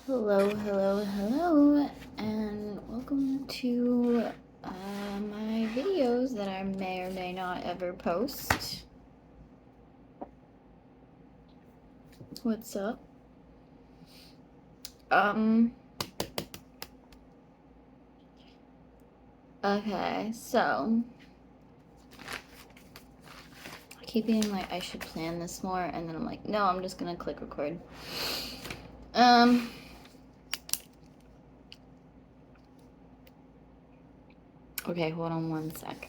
Hello, and welcome to my videos that I may or may not ever post. What's up? Okay, so I keep being like, I should plan this more, and then I'm like, no, I'm just gonna click record. Okay, hold on one sec.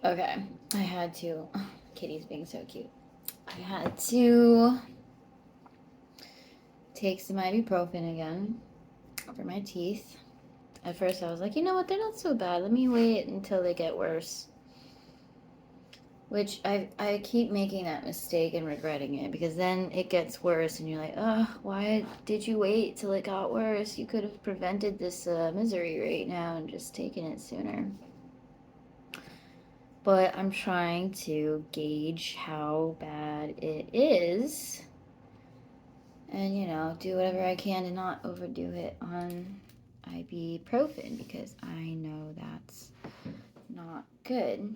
Okay, I had to, Kitty's being so cute. I had to take some ibuprofen again for my teeth. At first I was like, you know what, they're not so bad. Let me wait until they get worse. Which I keep making that mistake and regretting it, because then it gets worse and you're like, oh, why did you wait till it got worse? You could have prevented this misery right now and just taken it sooner. But I'm trying to gauge how bad it is and, you know, do whatever I can to not overdo it on ibuprofen, because I know that's not good.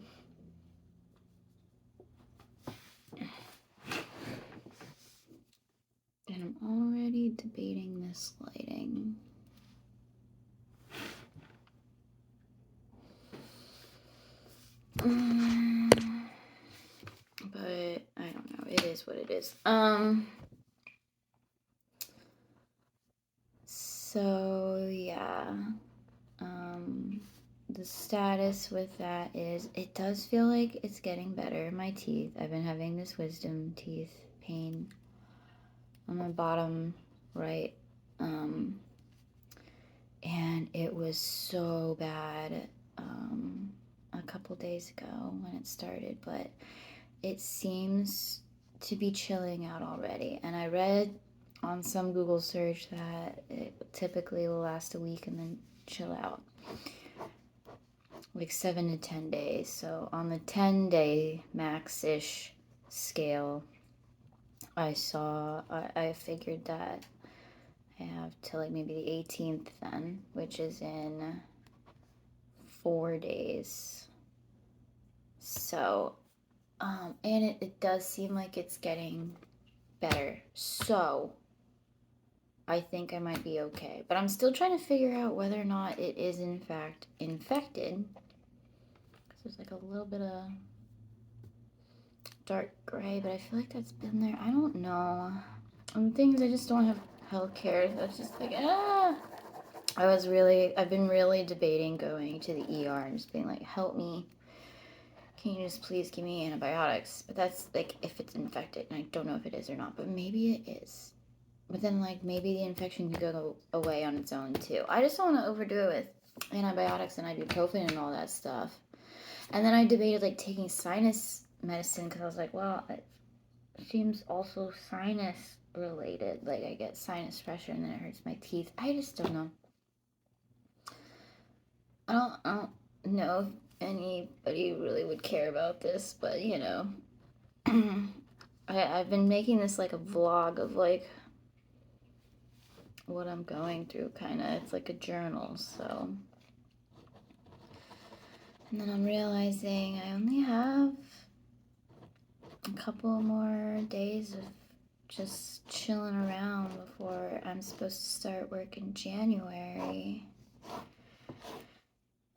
And I'm already debating this lighting. But I don't know. It is what it is. So yeah. The status with that is it does feel like it's getting better in my teeth. I've been having this wisdom teeth pain on my bottom right. And it was so bad a couple days ago when it started, but it seems to be chilling out already. And I read on some Google search that it typically will last a week and then chill out, like 7 to 10 days. So on the 10-day max-ish scale, I figured that I have till like maybe the 18th then, which is in 4 days. So, and it does seem like it's getting better. So, I think I might be okay. But I'm still trying to figure out whether or not it is in fact infected. Because there's like a little bit of dark gray, but I feel like that's been there. I don't know. And the thing is, I just don't have healthcare. So it's just like, I've been really debating going to the ER and just being like, help me. Can you just please give me antibiotics? But that's like if it's infected, and I don't know if it is or not, but maybe it is. But then like maybe the infection can go away on its own too. I just don't want to overdo it with antibiotics and ibuprofen and all that stuff. And then I debated like taking sinus medicine, because I was like, well, it seems also sinus related. Like I get sinus pressure and then it hurts my teeth. I just don't know. I don't know if anybody really would care about this, but you know, I've been making this like a vlog of like what I'm going through, kind of. It's like a journal, so. And then I'm realizing I only have a couple more days of just chilling around before I'm supposed to start work in January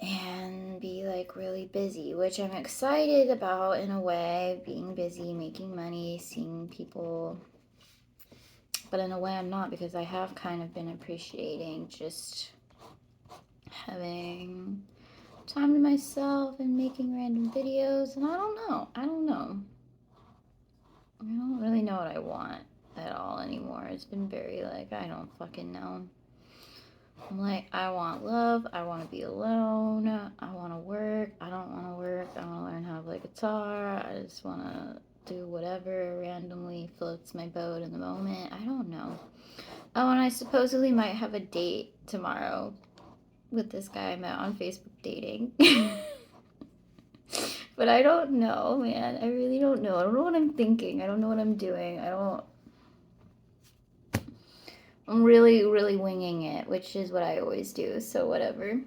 and be like really busy, which I'm excited about in a way, being busy, making money, seeing people. But in a way I'm not, because I have kind of been appreciating just having time to myself and making random videos. And I don't know. I don't really know what I want at all anymore. It's been very like, I don't fucking know. I'm like, I want love. I want to be alone. I want to work. I don't want to work. I want to learn how to play guitar. I just want to do whatever randomly floats my boat in the moment. I don't know. Oh, and I supposedly might have a date tomorrow with this guy I met on Facebook dating. But I don't know, man. I really don't know. I don't know what I'm thinking. I don't know what I'm doing. I'm really, really winging it, which is what I always do, so whatever.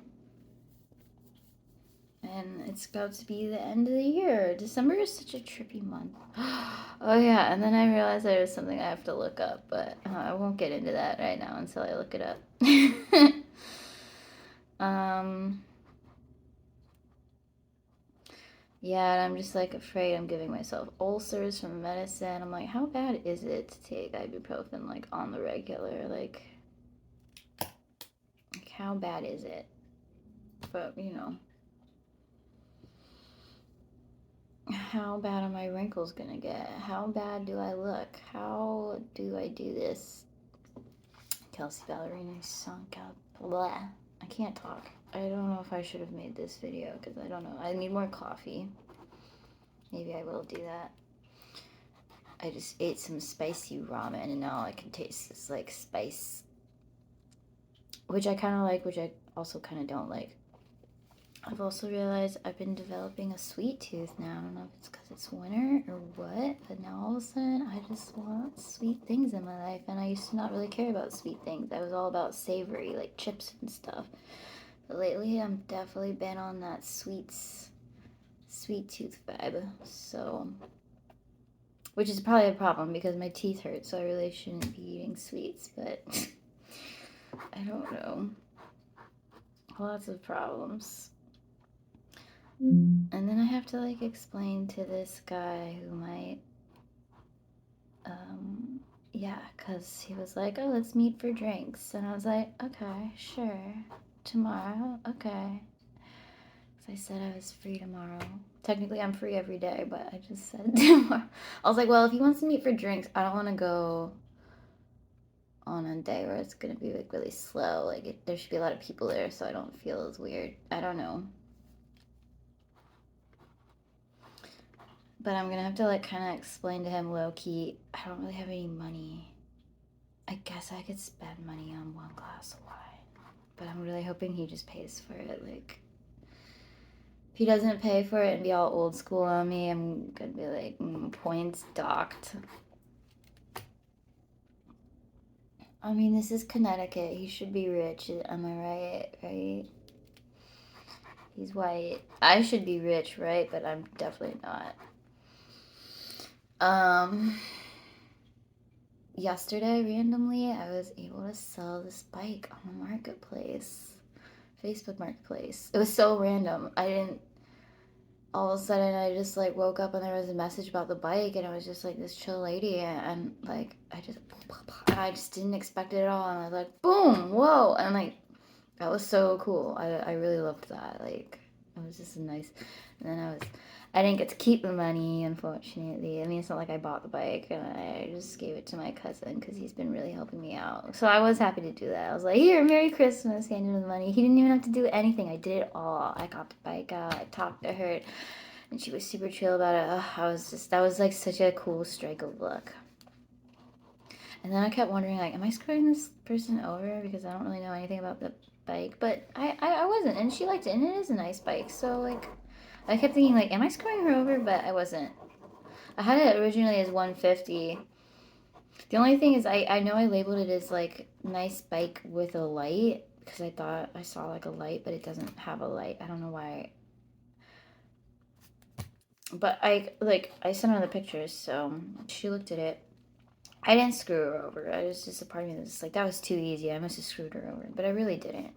And it's about to be the end of the year. December is such a trippy month. Oh yeah, and then I realized there was something I have to look up, but I won't get into that right now until I look it up. um, yeah, and I'm just like afraid I'm giving myself ulcers from medicine. I'm like, how bad is it to take ibuprofen like on the regular? Like how bad is it? But you know, how bad are my wrinkles gonna get? How bad do I look? How do I do this? Kelsey Ballerina sunk out. Blah. I can't talk. I don't know if I should have made this video because I don't know. I need more coffee. Maybe I will do that. I just ate some spicy ramen and now I can taste this like spice, which I kind of like, which I also kind of don't like. I've also realized I've been developing a sweet tooth now. I don't know if it's because it's winter or what, but now all of a sudden I just want sweet things in my life. And I used to not really care about sweet things. I was all about savory, like chips and stuff. But lately I'm definitely been on that sweet tooth vibe. So, which is probably a problem because my teeth hurt, so I really shouldn't be eating sweets, but I don't know. Lots of problems. And then I have to like explain to this guy who might, yeah, because he was like, oh, let's meet for drinks. And I was like, okay, sure. Tomorrow? Okay. Because I said I was free tomorrow. Technically, I'm free every day, but I just said tomorrow. I was like, well, if he wants to meet for drinks, I don't want to go on a day where it's going to be like really slow. Like, there should be a lot of people there so I don't feel as weird. I don't know. But I'm gonna have to like kind of explain to him low key. I don't really have any money. I guess I could spend money on one glass of wine, but I'm really hoping he just pays for it. Like, if he doesn't pay for it and be all old school on me, I'm gonna be like, points docked. I mean, this is Connecticut. He should be rich. Am I right? Right? He's white. I should be rich, right? But I'm definitely not. Yesterday, randomly, I was able to sell this bike on the marketplace, Facebook marketplace. It was so random. I didn't, all of a sudden, I just like woke up and there was a message about the bike, and it was just like this chill lady, and like, I just didn't expect it at all. And I was like, boom, whoa. And like, that was so cool. I really loved that. Like, it was just a nice, and then I didn't get to keep the money, unfortunately. I mean, it's not like I bought the bike, and I just gave it to my cousin because he's been really helping me out. So I was happy to do that. I was like, here, Merry Christmas, handed him the money. He didn't even have to do anything. I did it all. I got the bike out. I talked to her, and she was super chill about it. That was like such a cool strike of luck. And then I kept wondering, like, am I screwing this person over because I don't really know anything about the bike? But I wasn't, and she liked it, and it is a nice bike. So like, I kept thinking like, am I screwing her over? But I wasn't. I had it originally as 150. The only thing is I know I labeled it as like nice bike with a light because I thought I saw like a light, but it doesn't have a light. I don't know why. But I sent her the pictures, so she looked at it. I didn't screw her over. I was just a part of me that's like, that was too easy. I must have screwed her over. But I really didn't.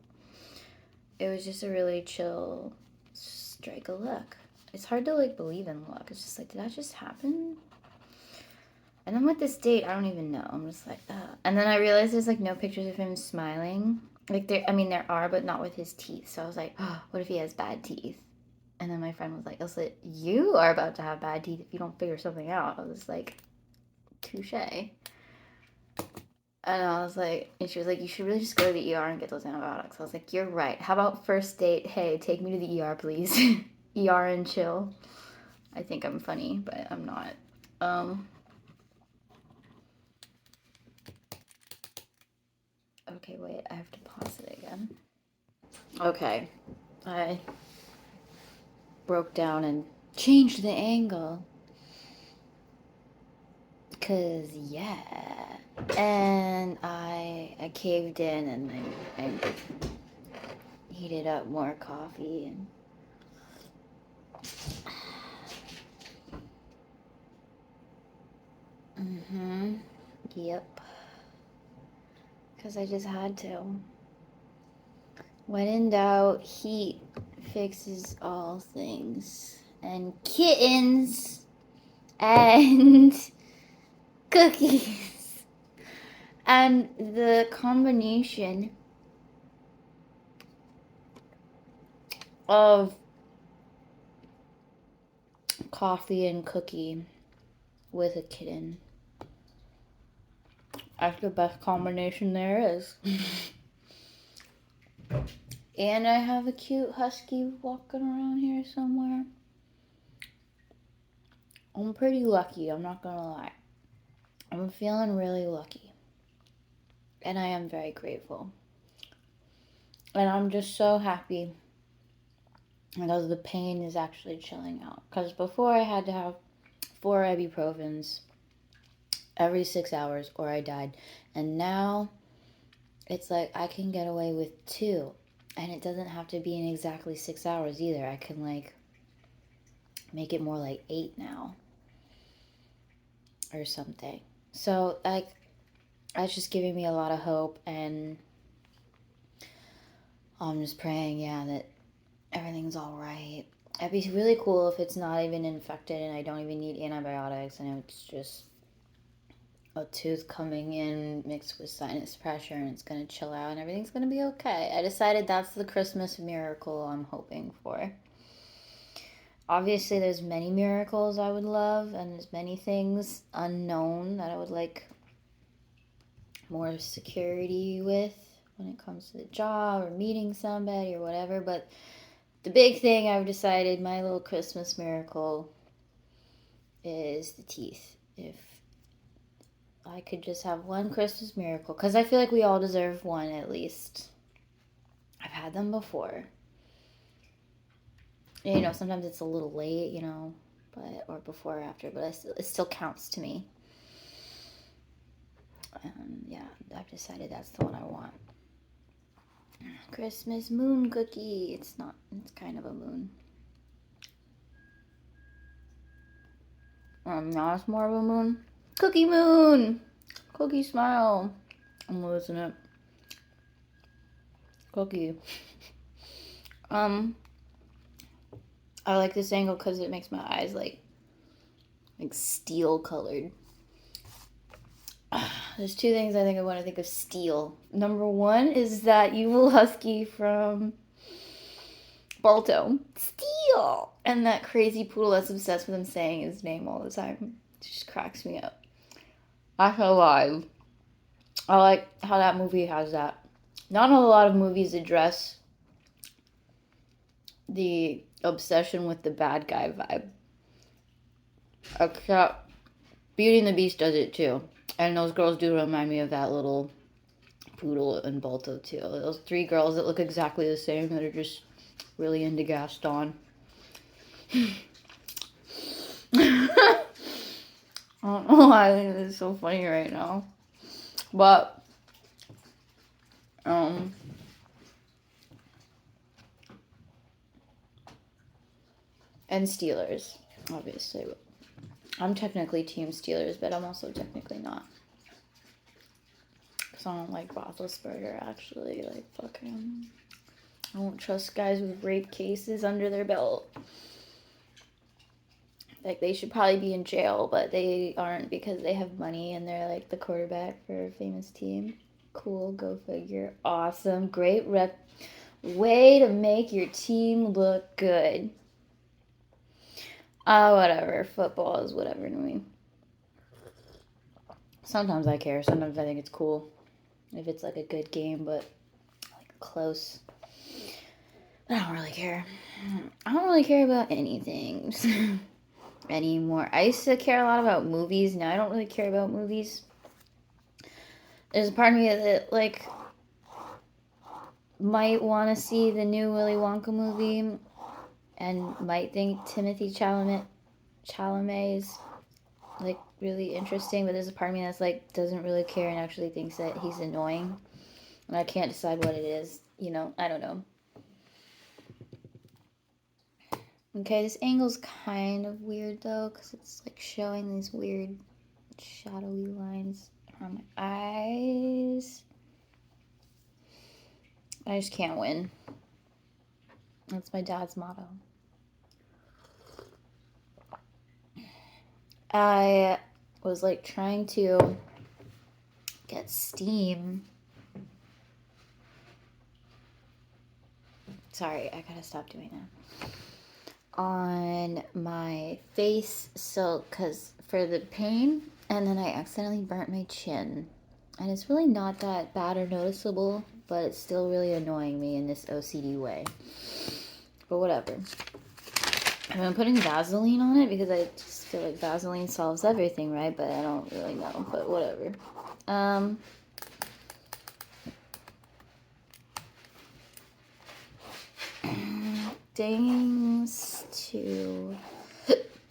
It was just a really chill strike of luck. It's hard to like believe in luck. It's just like, did that just happen? And then with this date, I don't even know. I'm just like, ugh. And then I realized there's like no pictures of him smiling. Like there are, but not with his teeth. So I was like, oh, what if he has bad teeth? And then my friend was like, Elsa, you are about to have bad teeth if you don't figure something out. I was like, touche. And I was like, and she was like, you should really just go to the ER and get those antibiotics. I was like, you're right. How about first date? Hey, take me to the ER, please. ER and chill. I think I'm funny, but I'm not. Okay, wait, I have to pause it again. Okay, I broke down and changed the angle. Cause yeah, and I I caved in and I heated up more coffee and yep, because I just had to. When in doubt, heat fixes all things. And kittens and cookies. And the combination of coffee and cookie with a kitten. That's the best combination there is. And I have a cute husky walking around here somewhere. I'm pretty lucky, I'm not gonna lie. I'm feeling really lucky. And I am very grateful. And I'm just so happy because the pain is actually chilling out. Because before I had to have 4 ibuprofens every 6 hours or I died. And now it's like I can get away with 2. And it doesn't have to be in exactly 6 hours either. I can like make it more like 8 now or something. So like that's just giving me a lot of hope, and I'm just praying, that everything's all right. It'd be really cool if it's not even infected and I don't even need antibiotics and it's just a tooth coming in mixed with sinus pressure and it's going to chill out and everything's going to be okay. I decided that's the Christmas miracle I'm hoping for. Obviously, there's many miracles I would love, and there's many things unknown that I would like more security with when it comes to the job or meeting somebody or whatever. But the big thing I've decided, my little Christmas miracle, is the teeth. If I could just have one Christmas miracle, because I feel like we all deserve one at least. I've had them before. You know, sometimes it's a little late, you know, but or before or after, but it still counts to me. Yeah, I've decided that's the one I want. Christmas moon cookie. It's not, it's kind of a moon. Now it's more of a moon. Cookie moon! Cookie smile. I'm losing it. Cookie. I like this angle because it makes my eyes like steel colored. There's 2 things I think I want to think of steel. Number 1 is that evil husky from Balto. Steel! And that crazy poodle that's obsessed with him saying his name all the time. It just cracks me up. That's alive. I like how that movie has that. Not a lot of movies address the obsession with the bad guy vibe. Except Beauty and the Beast does it too. And those girls do remind me of that little poodle in Balto too. Those 3 girls that look exactly the same that are just really into Gaston. I don't know why I think this is so funny right now. But and Steelers, obviously. I'm technically Team Steelers, but I'm also technically not. Because I don't like Roethlisberger, actually. Like, fuck him. I won't trust guys with rape cases under their belt. Like, they should probably be in jail, but they aren't because they have money and they're, like, the quarterback for a famous team. Cool, go figure. Awesome, great way to make your team look good. Whatever. Football is whatever to me. Sometimes I care. Sometimes I think it's cool. If it's like a good game, but like close. But I don't really care. I don't really care about anything anymore. I used to care a lot about movies. Now I don't really care about movies. There's a part of me that like might want to see the new Willy Wonka movie and might think Timothée Chalamet is like really interesting, but there's a part of me that's like doesn't really care and actually thinks that he's annoying, and I can't decide what it is. You know, I don't know. Okay, this angle's kind of weird though, because it's like showing these weird shadowy lines around my eyes. I just can't win. That's my dad's motto. I was like trying to get steam. Sorry, I gotta stop doing that. On my face, so because for the pain, and then I accidentally burnt my chin. And it's really not that bad or noticeable, but it's still really annoying me in this OCD way. But whatever. I've been putting Vaseline on it because I just feel like Vaseline solves everything, right? But I don't really know, but whatever. Things to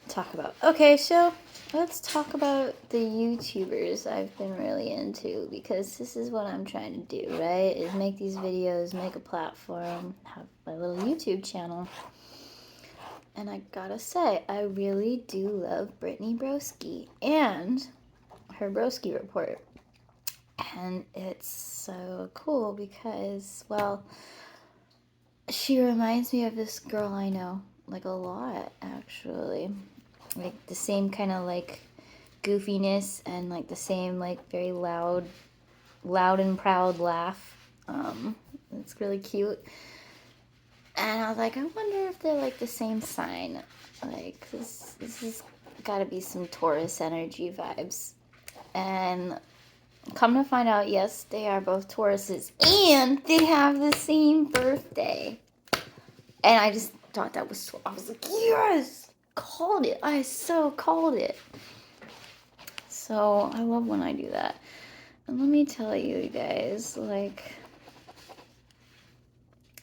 talk about. Okay, so let's talk about the YouTubers I've been really into, because this is what I'm trying to do, right? Is make these videos, make a platform, have my little YouTube channel. And I gotta say, I really do love Brittany Broski and her Broski Report. And it's so cool because, well, she reminds me of this girl I know, like a lot, actually. Like the same kind of like goofiness and like the same like very loud and proud laugh. It's really cute. And I was like, I wonder if they're like the same sign. Like this has got to be some Taurus energy vibes. And come to find out, yes, they are both Tauruses, and they have the same birthday. And I just thought that was so. I was like, yes, called it. I so called it. So I love when I do that. And let me tell you guys, like,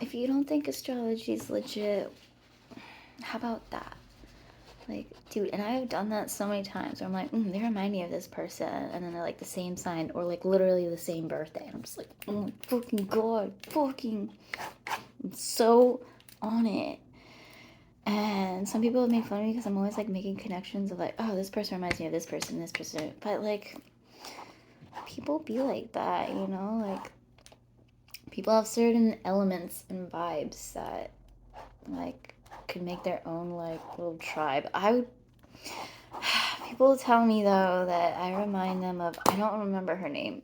if you don't think astrology is legit, how about that? Like, dude, and I've done that so many times where I'm like, they remind me of this person, and then they're like the same sign or like literally the same birthday. And I'm just like, oh my fucking god, I'm so on it. And some people have made fun of me because I'm always like making connections of like, oh, this person reminds me of this person. But like, people be like that, you know? Like, people have certain elements and vibes that like could make their own like little tribe. People tell me though that I remind them of, I don't remember her name.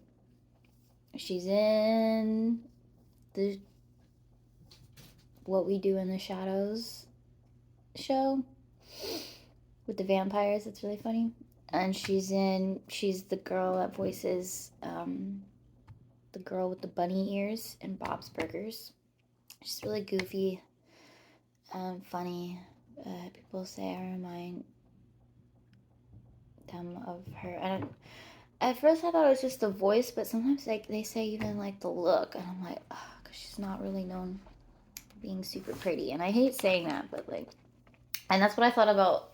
She's in the What We Do in the Shadows show with the vampires. It's really funny. And she's the girl that voices the girl with the bunny ears in Bob's Burgers. She's really goofy and funny. People say I remind them of her. And at first I thought it was just the voice, but sometimes like they say even like the look, and I'm like, oh, because she's not really known for being super pretty. And I hate saying that, but like, and that's what I thought about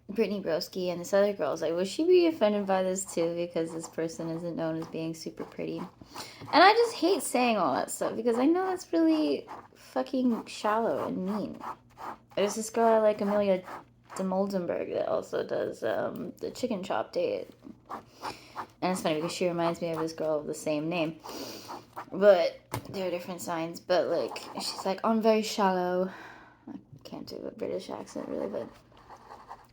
Brittany Broski and this other girl. I was like, would she be offended by this too because this person isn't known as being super pretty? And I just hate saying all that stuff because I know that's really fucking shallow and mean. There's this girl I like, Amelia de Moldenberg, that also does the chicken chop date. And it's funny because she reminds me of this girl of the same name. But they're different signs. But like, she's like, I'm very shallow. I can't do a British accent really, but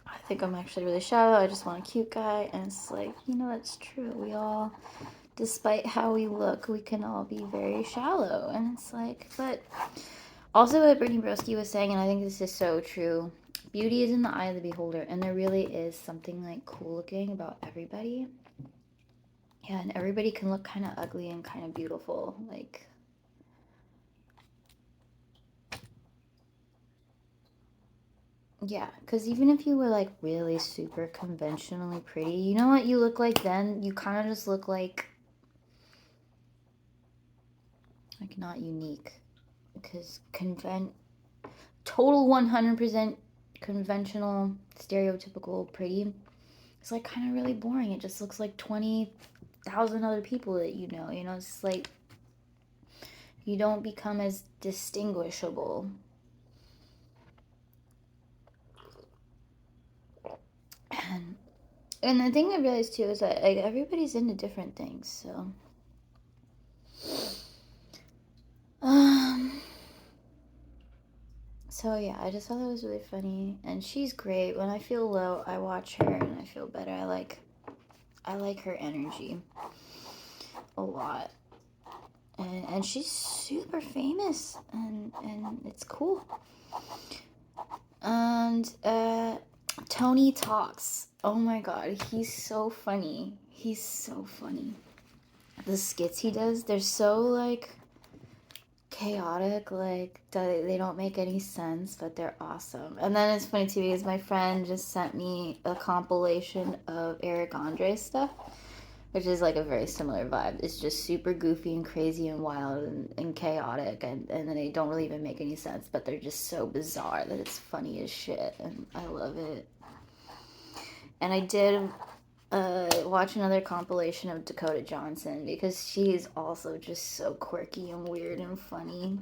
I think I'm actually really shallow. I just want a cute guy. And it's like, you know, that's true. We all, despite how we look, we can all be very shallow. And it's like, but also what Brittany Broski was saying, and I think this is so true, beauty is in the eye of the beholder, and there really is something like cool looking about everybody. Yeah, and everybody can look kind of ugly and kind of beautiful. Like, yeah, because even if you were like really super conventionally pretty, you know what you look like then? You kind of just look like not unique. Because total 100% conventional, stereotypical pretty, it's like kind of really boring. It just looks like 20,000 other people that you know. You know, it's like you don't become as distinguishable. And the thing I realized too is that like everybody's into different things, so um so yeah, I just thought that was really funny, and she's great. When I feel low, I watch her and I feel better. I like her energy a lot. And she's super famous, and it's cool. And Tony Talks. Oh my god, he's so funny. He's so funny. The skits he does, they're so like chaotic, like they don't make any sense, but they're awesome. And then it's funny too because my friend just sent me a compilation of Eric Andre stuff, which is like a very similar vibe. It's just super goofy and crazy and wild and chaotic, and then they don't really even make any sense, but they're just so bizarre that it's funny as shit, and I love it. And I did watch another compilation of Dakota Johnson because she's also just so quirky and weird and funny.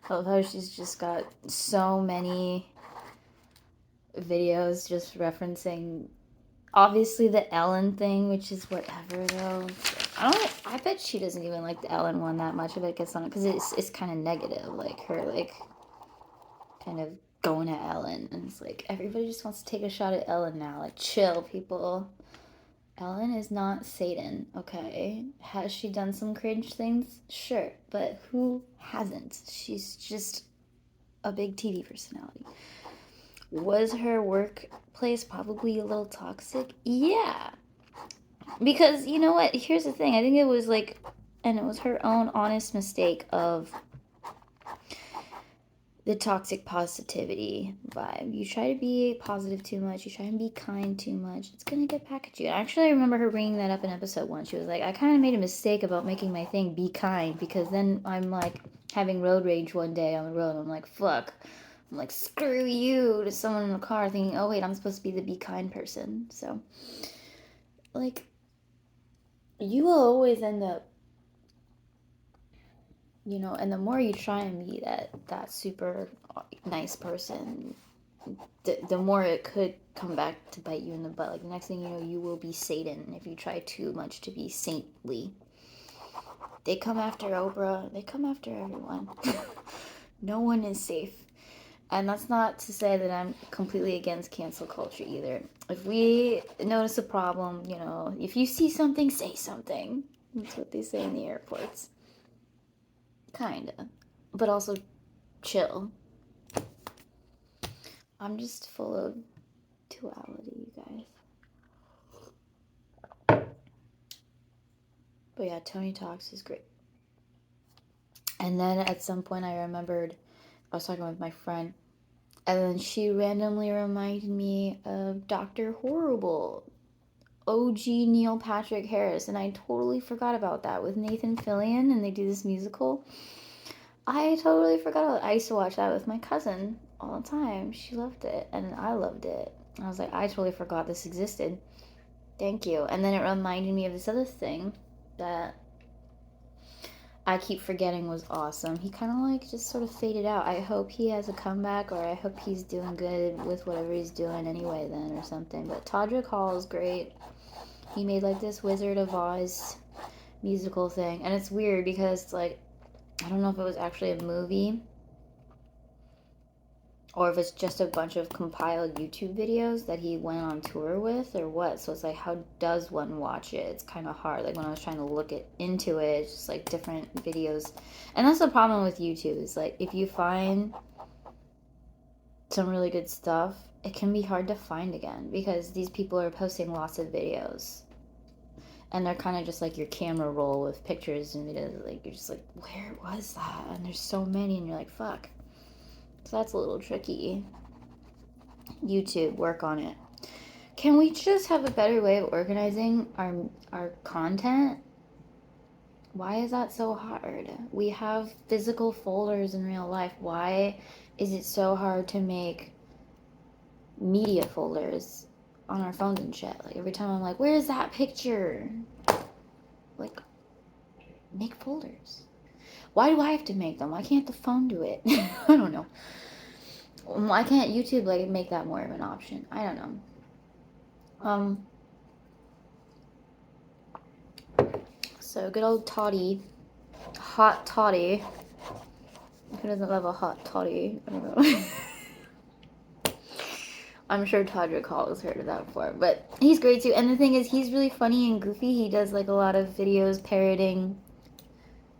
I love how she's just got so many videos just referencing obviously the Ellen thing, which is whatever though. I bet she doesn't even like the Ellen one that much if it gets on it because it's kind of negative, like her like kind of going at Ellen, and it's like everybody just wants to take a shot at Ellen now. Like chill, people. Ellen is not Satan, okay? Has she done some cringe things? Sure, but who hasn't? She's just a big TV personality. Was her workplace probably a little toxic? Yeah. Because, you know what? Here's the thing. I think it was like, and it was her own honest mistake of the toxic positivity vibe. You try to be positive too much, you try to be kind too much, it's gonna get back at you. Actually, I remember her bringing that up in episode 1. She was like, I kind of made a mistake about making my thing be kind, because then I'm like having road rage one day on the road, and I'm like, fuck. I'm like, screw you to someone in the car, thinking, oh wait, I'm supposed to be the be kind person. So, like, you will always end up, you know, and the more you try and be that super nice person, the more it could come back to bite you in the butt. Like the next thing you know, you will be Satan if you try too much to be saintly. They come after Oprah. They come after everyone. No one is safe. And that's not to say that I'm completely against cancel culture either. If we notice a problem, you know, if you see something, say something. That's what they say in the airports. Kinda. But also chill. I'm just full of duality, you guys. But yeah, Tony Talks is great. And then at some point I remembered I was talking with my friend, and then she randomly reminded me of Dr. Horrible, OG Neil Patrick Harris, and I totally forgot about that with Nathan Fillion, and they do this musical. I totally forgot about it. I used to watch that with my cousin all the time. She loved it, and I loved it. I was like, I totally forgot this existed. Thank you. And then it reminded me of this other thing that I keep forgetting was awesome. He kind of like just sort of faded out. I hope he has a comeback, or I hope he's doing good with whatever he's doing anyway then or something. But Todrick Hall is great. He made like this Wizard of Oz musical thing. And it's weird because it's like, I don't know if it was actually a movie or if it's just a bunch of compiled YouTube videos that he went on tour with or what. So it's like, how does one watch it? It's kind of hard. Like when I was trying to look into it, it's just like different videos. And that's the problem with YouTube is like if you find some really good stuff, it can be hard to find again because these people are posting lots of videos. And they're kind of just like your camera roll with pictures and videos. Like you're just like, where was that? And there's so many and you're like, fuck. So that's a little tricky. YouTube, work on it. Can we just have a better way of organizing our content? Why is that so hard? We have physical folders in real life. Why is it so hard to make media folders on our phones and shit. Like every time I'm like, where's that picture? Like, make folders. Why do I have to make them? Why can't the phone do it? I don't know. Why can't YouTube like make that more of an option? I don't know. So good old Toddy, hot Toddy. Who doesn't love a hot toddy? I don't know. I'm sure Todrick Hall has heard of that before, but he's great too. And the thing is, he's really funny and goofy. He does like a lot of videos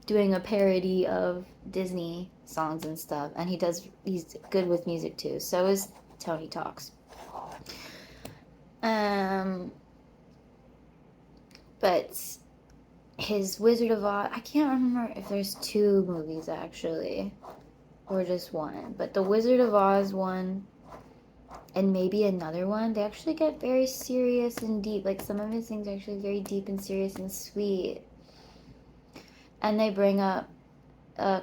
doing a parody of Disney songs and stuff. And he's good with music too. So is Tony Talks. But his Wizard of Oz, I can't remember if there's 2 movies actually, or just one. But the Wizard of Oz one, and maybe another one, they actually get very serious and deep. Like some of his things are actually very deep and serious and sweet. And they bring up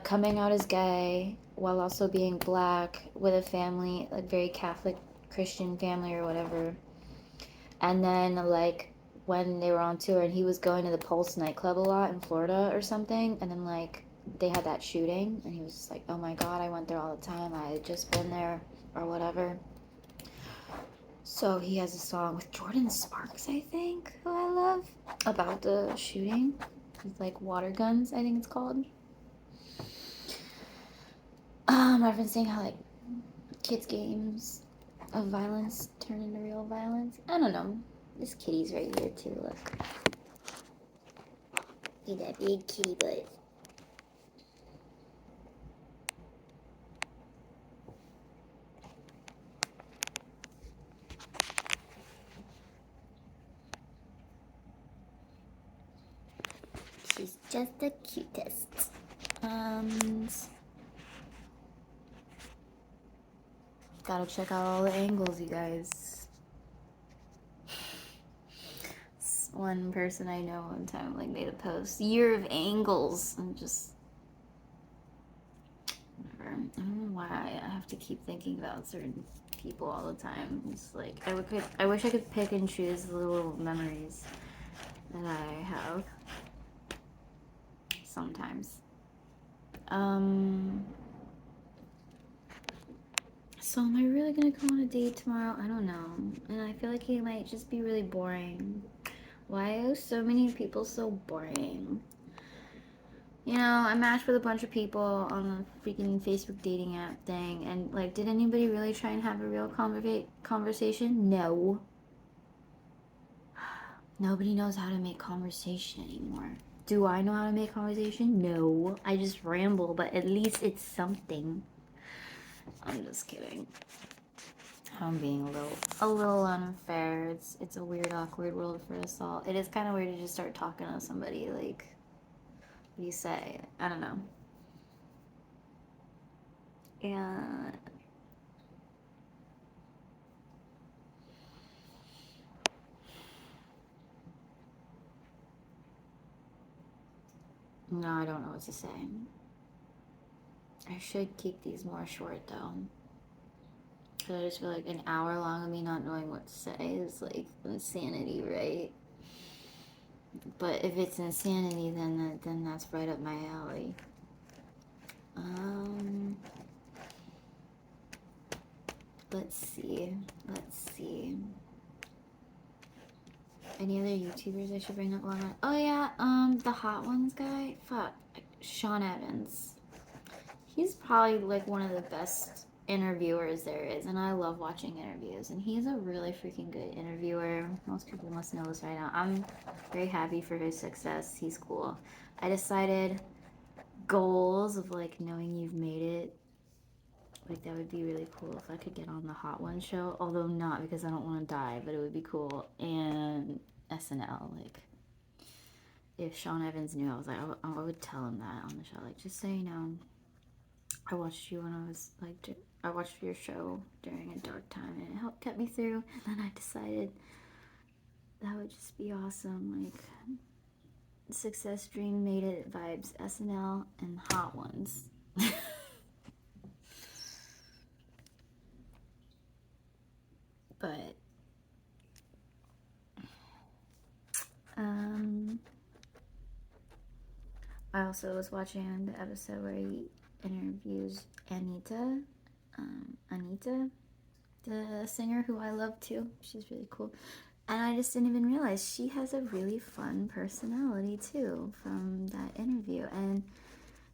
coming out as gay while also being black with a family, like very Catholic Christian family or whatever. And then like when they were on tour and he was going to the Pulse nightclub a lot in Florida or something, and then like they had that shooting and he was just like, oh my god, I went there all the time, I had just been there or whatever. So he has a song with Jordan Sparks, I think, who I love, about the shooting. It's like Water Guns, I think it's called. Referencing how like kids' games of violence turn into real violence. I don't know. This kitty's right here too, look. Look at that big kitty butt. She's just the cutest. Gotta check out all the angles, you guys. One person I know one time like made a post, year of angles, and just whatever. I don't know why I have to keep thinking about certain people all the time. It's like I wish I could pick and choose the little memories that I have sometimes. So am I really gonna go on a date tomorrow? I don't know. And I feel like it might just be really boring. Why are so many people so boring? You know, I matched with a bunch of people on the freaking Facebook dating app thing, and like, did anybody really try and have a real conversation? No. Nobody knows how to make conversation anymore. Do I know how to make conversation? No. I just ramble, but at least it's something. I'm just kidding. I'm being a little unfair. It's a weird, awkward world for us all. It is kind of weird to just start talking to somebody like, what do you say? I don't know. And no, I don't know what to say. I should keep these more short though. Cause I just feel like an hour long of me not knowing what to say is like insanity, right? But if it's insanity, then that's right up my alley. Let's see. Any other YouTubers I should bring up along? Oh yeah, the Hot Ones guy. Fuck, Sean Evans. He's probably like one of the best interviewers there is, and I love watching interviews. And he's a really freaking good interviewer. Most people must know this right now. I'm very happy for his success. He's cool. I decided goals of like knowing you've made it. Like that would be really cool if I could get on the Hot One show, although not because I don't want to die, but it would be cool. And SNL, like if Sean Evans knew, I was like, I would tell him that on the show, like just so you know, I watched you when I was like, I watched your show during a dark time, and it helped get me through. And then I decided that would just be awesome, like success dream made it vibes, SNL and Hot Ones. But I also was watching the episode where he interviews Anita, the singer who I love too. She's really cool. And I just didn't even realize she has a really fun personality too from that interview. And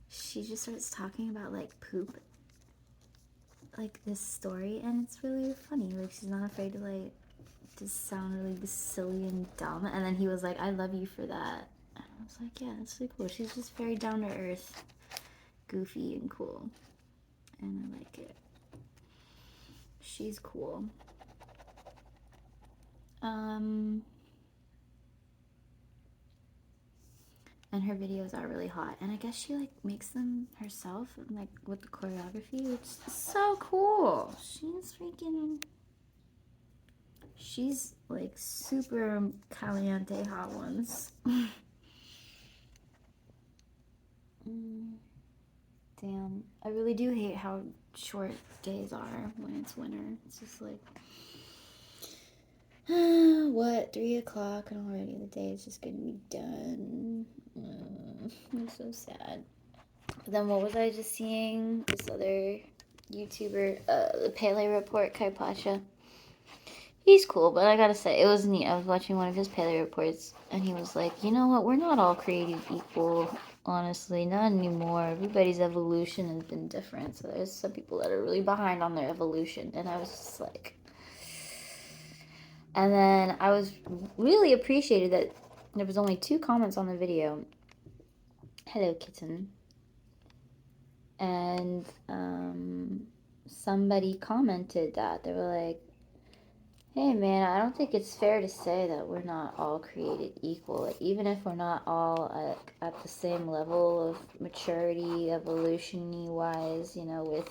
she just starts talking about like poop, like this story, and it's really funny. Like she's not afraid to like just sound really silly and dumb. And then he was like, "I love you for that." And I was like, "Yeah, that's really cool." She's just very down to earth, goofy, and cool, and I like it. She's cool. And her videos are really hot, and I guess she like makes them herself, and like with the choreography, which is so cool. She's like super caliente hot ones. Damn, I really do hate how short days are when it's winter. It's just like, what, 3 o'clock, and already the day is just gonna be done. I'm so sad. But then what was I just seeing? This other YouTuber, the Pele Report, Kaypacha. He's cool, but I gotta say, it was neat. I was watching one of his Pele Reports, and he was like, you know what, we're not all created equal, honestly, not anymore. Everybody's evolution has been different, so there's some people that are really behind on their evolution, and I was just like... And then I was really appreciated that there was only 2 comments on the video. Hello, kitten. And somebody commented that they were like, hey man, I don't think it's fair to say that we're not all created equal. Like, even if we're not all at the same level of maturity, evolution-y wise, you know, with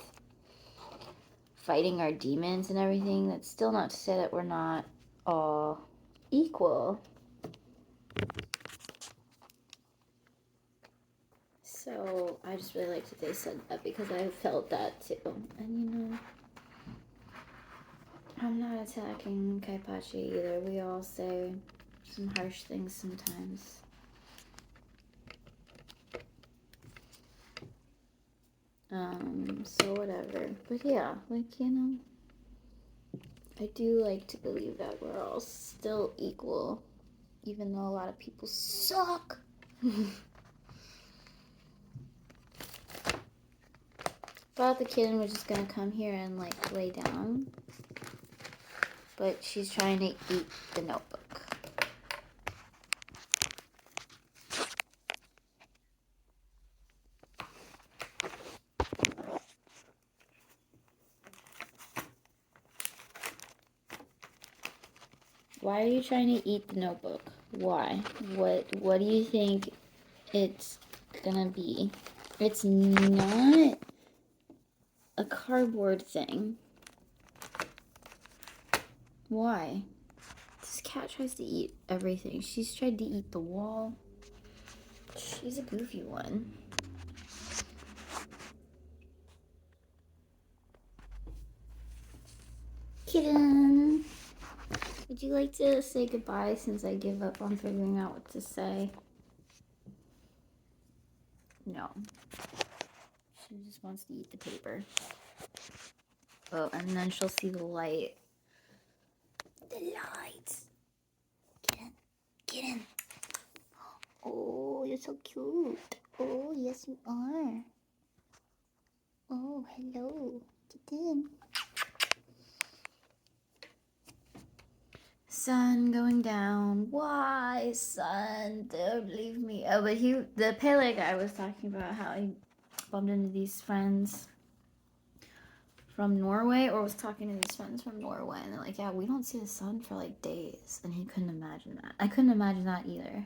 fighting our demons and everything, that's still not to say that we're not all equal. So I just really liked that they said that, because I felt that too. And you know, I'm not attacking Kaipachi either. We all say some harsh things sometimes. So whatever. But yeah, like, you know, I do like to believe that we're all still equal, even though a lot of people suck. Thought the kitten was just gonna come here and like lay down, but she's trying to eat the notebook. Why are you trying to eat the notebook? Why? What do you think it's gonna be? It's not a cardboard thing. Why? This cat tries to eat everything. She's tried to eat the wall. She's a goofy one. Kitten! Would you like to say goodbye since I give up on figuring out what to say? No. She just wants to eat the paper. Oh, and then she'll see the light. The light! Get in. Get in. Oh, you're so cute. Oh, yes you are. Oh, hello. Get in. Sun going down. Why, sun? Don't leave me. Oh, but the Pele guy was talking about how he bumped into these friends from Norway, or was talking to these friends from Norway, and they're like, yeah, we don't see the sun for like days, and he couldn't imagine that. I couldn't imagine that either.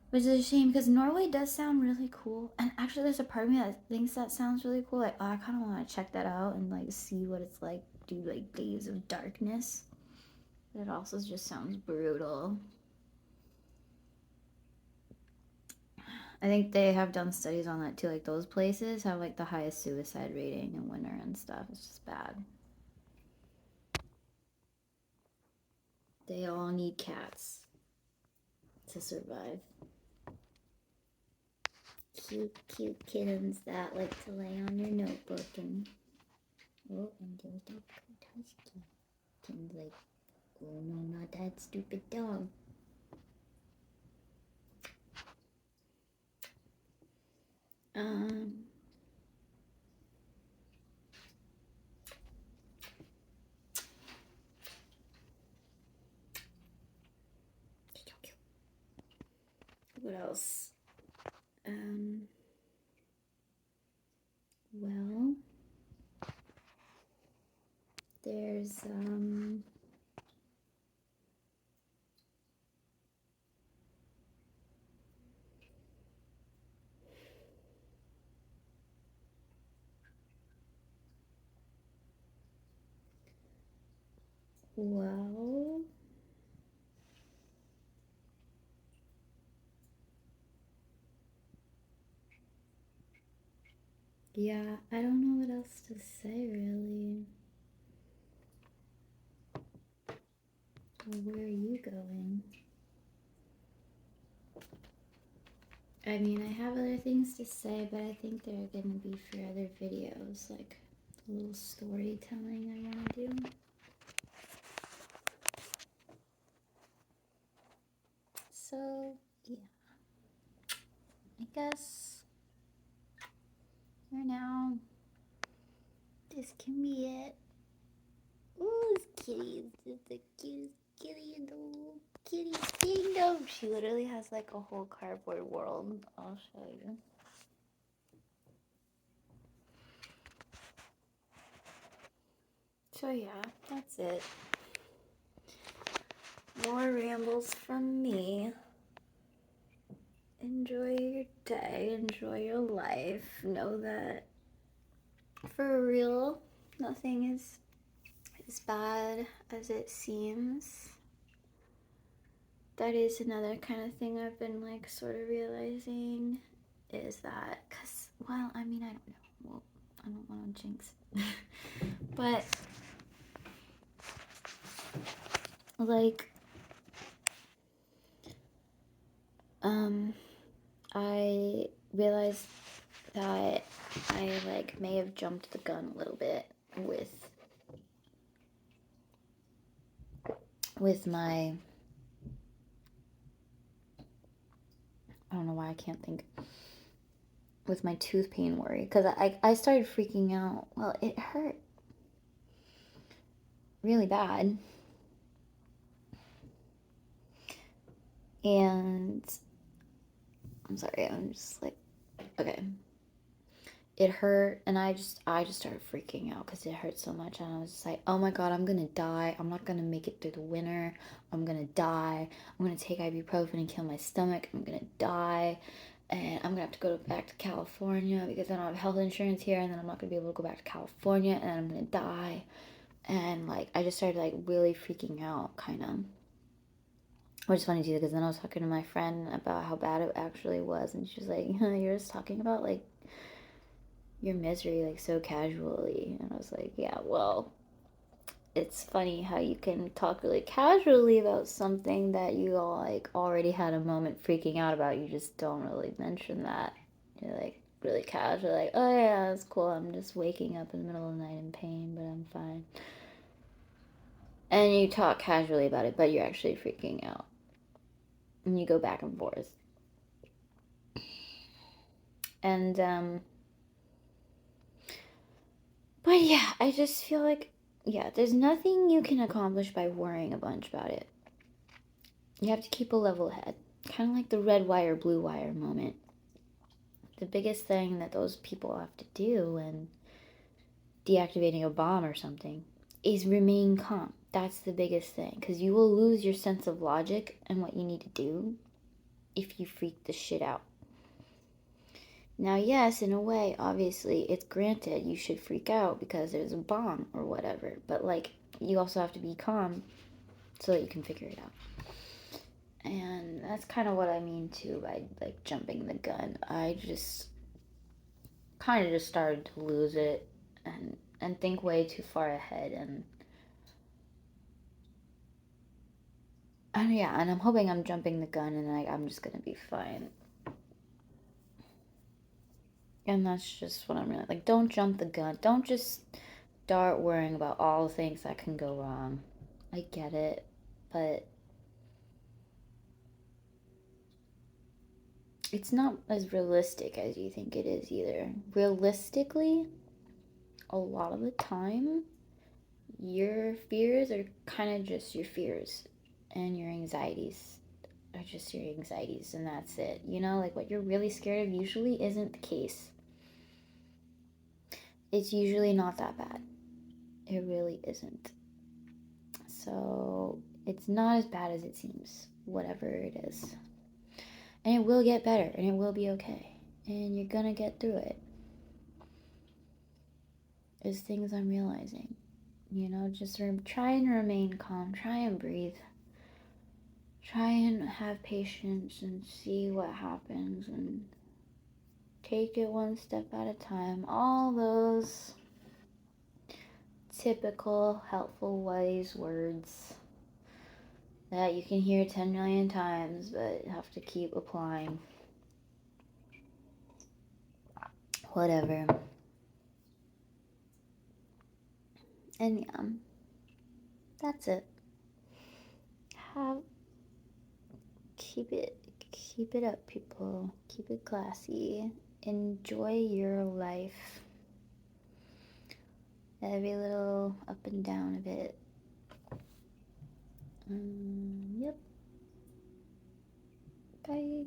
Which is a shame, because Norway does sound really cool, and actually there's a part of me that thinks that sounds really cool. Like, oh, I kind of want to check that out and like see what it's like, do like days of darkness. It also just sounds brutal. I think they have done studies on that too. Like, those places have like the highest suicide rating in winter and stuff. It's just bad. They all need cats to survive. Cute, cute kittens that like to lay on your notebook and and they'll touch and like, oh no, not that stupid dog. What else? Well, there's well, yeah, I don't know what else to say really. Where are you going? I mean, I have other things to say, but I think they're gonna be for other videos, like a little storytelling I want to do. So, yeah. I guess for now, this can be it. Ooh, this kitty is the cutest kitty in the whole kitty kingdom. She literally has like a whole cardboard world. I'll show you. So yeah, that's it. More rambles from me. Enjoy your day, enjoy your life. Know that for real, nothing is as bad as it seems. That is another kind of thing I've been like sort of realizing is that, cause, well, I mean, I don't know. Well, I don't want to jinx it. But, like, I realized that I like may have jumped the gun a little bit with my, I don't know why I can't think, with my tooth pain worry, because I started freaking out. Well, it hurt really bad, and I'm sorry, I'm just like, okay, it hurt, and I just started freaking out because it hurt so much, and I was just like, oh my god, I'm gonna die. I'm not gonna make it through the winter. I'm gonna die. I'm gonna take ibuprofen and kill my stomach. I'm gonna die, and I'm gonna have to go back to California because I don't have health insurance here, and then I'm not gonna be able to go back to California, and I'm gonna die. And like I just started like really freaking out, kind of. Which is funny too, because then I was talking to my friend about how bad it actually was, and she was like, "You're just talking about like your misery like so casually," and I was like, "Yeah, well, it's funny how you can talk really casually about something that you all like already had a moment freaking out about. You just don't really mention that. You're like really casual, like, oh yeah, that's cool. I'm just waking up in the middle of the night in pain, but I'm fine." And you talk casually about it, but you're actually freaking out. And you go back and forth. And, but yeah, I just feel like, yeah, there's nothing you can accomplish by worrying a bunch about it. You have to keep a level head. Kind of like the red wire, blue wire moment. The biggest thing that those people have to do when deactivating a bomb or something is remain calm. That's the biggest thing. Because you will lose your sense of logic and what you need to do if you freak the shit out. Now, yes, in a way, obviously, it's granted you should freak out because there's a bomb or whatever. But, like, you also have to be calm so that you can figure it out. And that's kind of what I mean, too, by, like, jumping the gun. I just kind of just started to lose it and think way too far ahead. And And yeah, and I'm hoping I'm jumping the gun and like I'm just gonna be fine. And that's just what I'm really like. Don't jump the gun. Don't just start worrying about all the things that can go wrong. I get it, but it's not as realistic as you think it is either. Realistically, a lot of the time, your fears are kind of just your fears, and your anxieties are just your anxieties, and that's it. You know, like what you're really scared of usually isn't the case. It's usually not that bad. It really isn't. So it's not as bad as it seems, whatever it is. And it will get better, and it will be okay. And you're gonna get through it. Is things I'm realizing. You know, just try and remain calm. Try and breathe. Try and have patience and see what happens and take it one step at a time. All those typical helpful wise words that you can hear 10 million times but have to keep applying. Whatever. And yeah, that's it. Have keep it up, people. Keep it classy. Enjoy your life. Every little up and down of it. Yep. Bye.